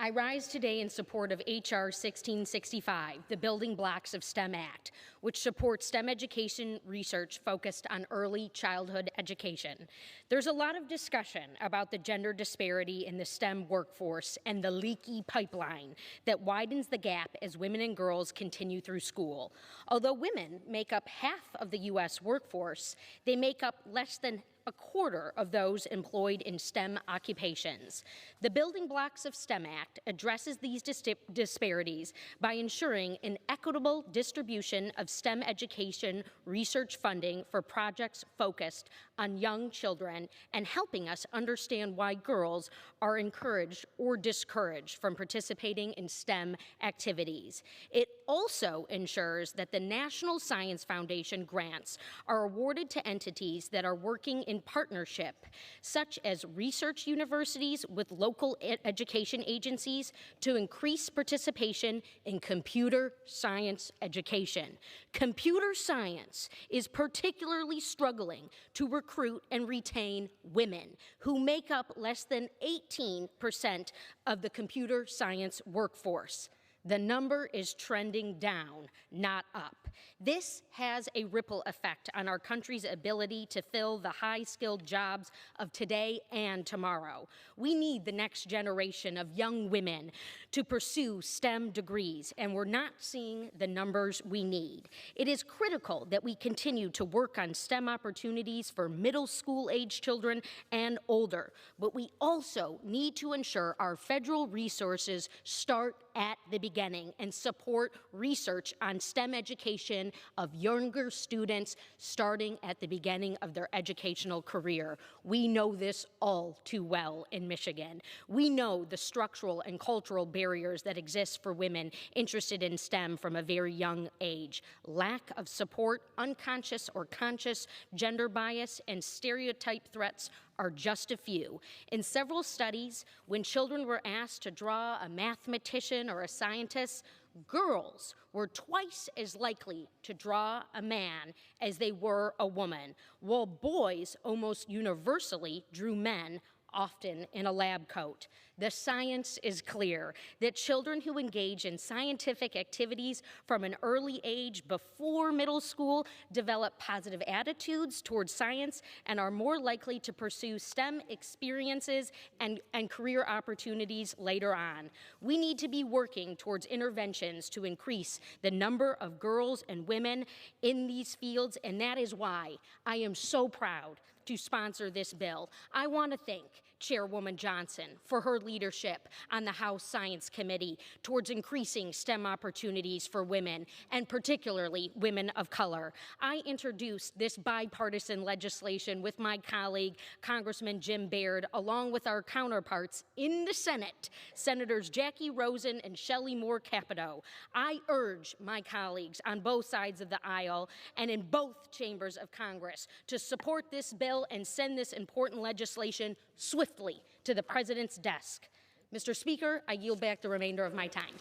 I rise today in support of H.R. 1665, the Building Blocks of STEM Act, which supports STEM education research focused on early childhood education. There's a lot of discussion about the gender disparity in the STEM workforce and the leaky pipeline that widens the gap as women and girls continue through school. Although women make up half of the U.S. workforce, they make up less than a quarter of those employed in STEM occupations. The Building Blocks of STEM Act addresses these disparities by ensuring an equitable distribution of STEM education research funding for projects focused on young children and helping us understand why girls are encouraged or discouraged from participating in STEM activities. It also ensures that the National Science Foundation grants are awarded to entities that are working in partnership, such as research universities with local education agencies to increase participation in computer science education. Computer science is particularly struggling to recruit and retain women, who make up less than 18% of the computer science workforce. The number is trending down, not up. This has a ripple effect on our country's ability to fill the high-skilled jobs of today and tomorrow. We need the next generation of young women to pursue STEM degrees, and we're not seeing the numbers we need. It is critical that we continue to work on STEM opportunities for middle school-age children and older, but we also need to ensure our federal resources start at the beginning and support research on STEM education of younger students starting at the beginning of their educational career. We know this all too well in Michigan. We know the structural and cultural barriers that exist for women interested in STEM from a very young age. Lack of support, unconscious or conscious gender bias, and stereotype threats are just a few. In several studies, when children were asked to draw a mathematician or a scientist, girls were twice as likely to draw a man as they were a woman, while boys almost universally drew men, often in a lab coat. The science is clear that children who engage in scientific activities from an early age before middle school develop positive attitudes towards science and are more likely to pursue STEM experiences and career opportunities later on. We need to be working towards interventions to increase the number of girls and women in these fields, and that is why I am so proud to sponsor this bill. I want to thank Chairwoman Johnson for her leadership on the House Science Committee towards increasing STEM opportunities for women, and particularly women of color. I introduced this bipartisan legislation with my colleague, Congressman Jim Baird, along with our counterparts in the Senate, Senators Jackie Rosen and Shelley Moore Capito. I urge my colleagues on both sides of the aisle and in both chambers of Congress to support this bill and send this important legislation swiftly to the President's desk. Mr. Speaker, I yield back the remainder of my time.